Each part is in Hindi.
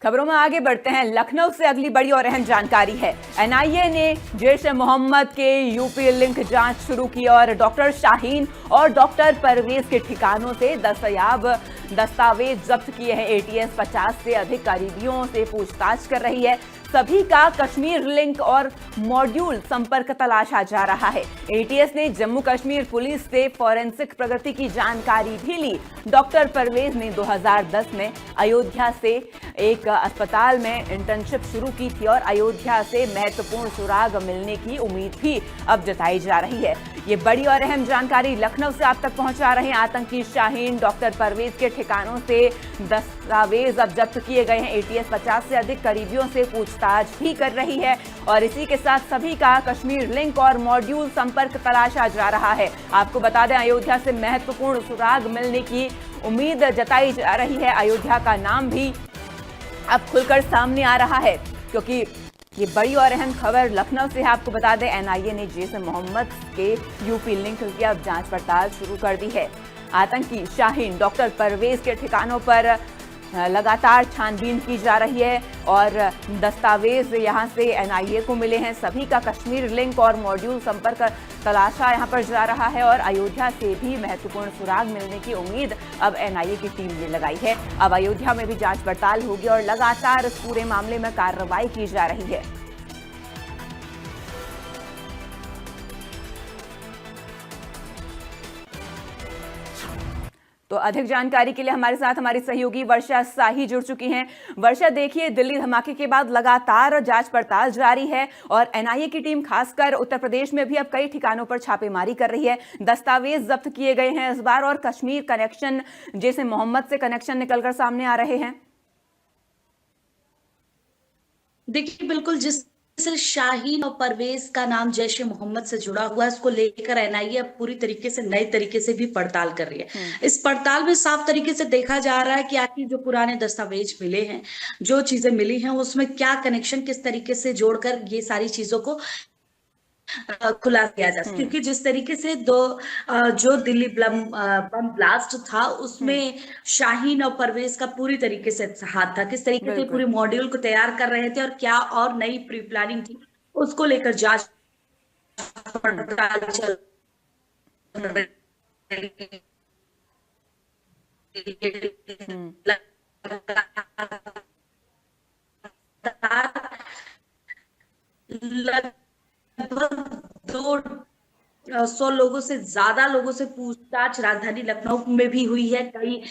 खबरों में आगे बढ़ते हैं। लखनऊ से अगली बड़ी और अहम जानकारी है। एनआईए ने जैश-ए-मोहम्मद के यूपी लिंक जांच शुरू की और डॉक्टर शाहीन और डॉक्टर परवेज के ठिकानों से दस्तयाब दस्तावेज जब्त किए हैं। एटीएस 50 से अधिक करीबियों से पूछताछ कर रही है। सभी का कश्मीर लिंक और मॉड्यूल संपर्क तलाशा जा रहा है। एटीएस ने जम्मू कश्मीर पुलिस से फॉरेंसिक प्रगति की जानकारी भी ली। डॉक्टर परवेज ने 2010 में अयोध्या से एक अस्पताल में इंटर्नशिप शुरू की थी और अयोध्या से महत्वपूर्ण सुराग मिलने की उम्मीद भी अब जताई जा रही है। ये बड़ी और अहम जानकारी लखनऊ से आप तक पहुंचा रहे हैं। आतंकी शाहीन डॉक्टर परवेज के ठिकानों से दस्तावेज अब जब्त किए गए हैं। एटीएस 50 से अधिक करीबियों से पूछताछ भी कर रही है और इसी के साथ सभी का कश्मीर लिंक और मॉड्यूल संपर्क तलाशा जा रहा है। आपको बता दें, अयोध्या से महत्वपूर्ण सुराग मिलने की उम्मीद जताई जा रही है। अयोध्या का नाम भी अब खुलकर सामने आ रहा है क्योंकि ये बड़ी और अहम खबर लखनऊ से है। आपको बता दें, एनआईए ने जैश-ए-मोहम्मद के यूपी लिंक की अब जांच पड़ताल शुरू कर दी है। आतंकी शाहीन डॉक्टर परवेज के ठिकानों पर लगातार छानबीन की जा रही है और दस्तावेज यहां से एनआईए को मिले हैं। सभी का कश्मीर लिंक और मॉड्यूल संपर्क तलाशा यहां पर जा रहा है और अयोध्या से भी महत्वपूर्ण सुराग मिलने की उम्मीद अब एनआईए की टीम ने लगाई है। अब अयोध्या में भी जांच पड़ताल होगी और लगातार इस पूरे मामले में कार्रवाई की जा रही है। तो अधिक जानकारी के लिए हमारे साथ हमारी सहयोगी वर्षा शाही जुड़ चुकी हैं। वर्षा, देखिए, दिल्ली धमाके के बाद लगातार जांच पड़ताल जारी है और एनआईए की टीम खासकर उत्तर प्रदेश में भी अब कई ठिकानों पर छापेमारी कर रही है। दस्तावेज जब्त किए गए हैं इस बार और कश्मीर कनेक्शन जैश-ए-मोहम्मद से कनेक्शन निकलकर सामने आ रहे हैं। देखिए, बिल्कुल जिस शाहीन और परवेज का नाम जैश-ए-मोहम्मद से जुड़ा हुआ है, इसको लेकर एनआईए अब पूरी तरीके से नए तरीके से भी पड़ताल कर रही है। इस पड़ताल में साफ तरीके से देखा जा रहा है कि आखिर जो पुराने दस्तावेज मिले हैं, जो चीजें मिली हैं, उसमें क्या कनेक्शन किस तरीके से जोड़कर ये सारी चीजों को खुला किया जा सकता, क्योंकि जिस तरीके से जो दिल्ली बम ब्लास्ट था उसमें शाहीन और परवेज का पूरी तरीके से हाथ था। किस तरीके से पूरे मॉड्यूल को तैयार कर रहे थे और क्या और नई प्री प्लानिंग थी, उसको लेकर जांच पड़ताल चल लगभग 200 लोगों से ज्यादा लोगों से पूछताछ राजधानी लखनऊ में भी हुई है। कई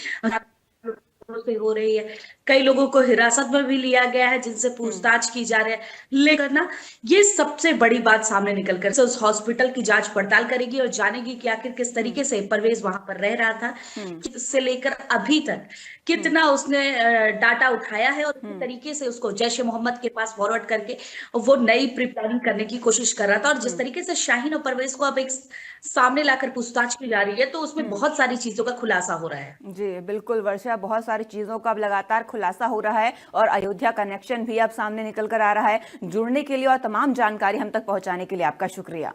से हो रही है, कई लोगों को हिरासत में भी लिया गया है जिनसे पूछताछ की जा रही है। लेकिन ना, ये सबसे बड़ी बात सामने निकल कर उस हॉस्पिटल की जांच पड़ताल करेगी और जानेगी कि आखिर किस तरीके से परवेज वहां पर रह रहा था, इससे लेकर अभी तक कितना उसने डाटा उठाया है और किस तरीके से उसको जैश-ए-मोहम्मद के पास फॉरवर्ड करके वो नई प्री प्लानिंग करने की कोशिश कर रहा था। और जिस तरीके से शाहीन और परवेज को अब एक सामने लाकर पूछताछ की जा रही है, तो उसमें बहुत सारी चीजों का खुलासा हो रहा है। जी बिल्कुल वर्षा, बहुत सारी चीजों का अब लगातार खुलासा हो रहा है और अयोध्या कनेक्शन भी अब सामने निकल कर आ रहा है। जुड़ने के लिए और तमाम जानकारी हम तक पहुंचाने के लिए आपका शुक्रिया।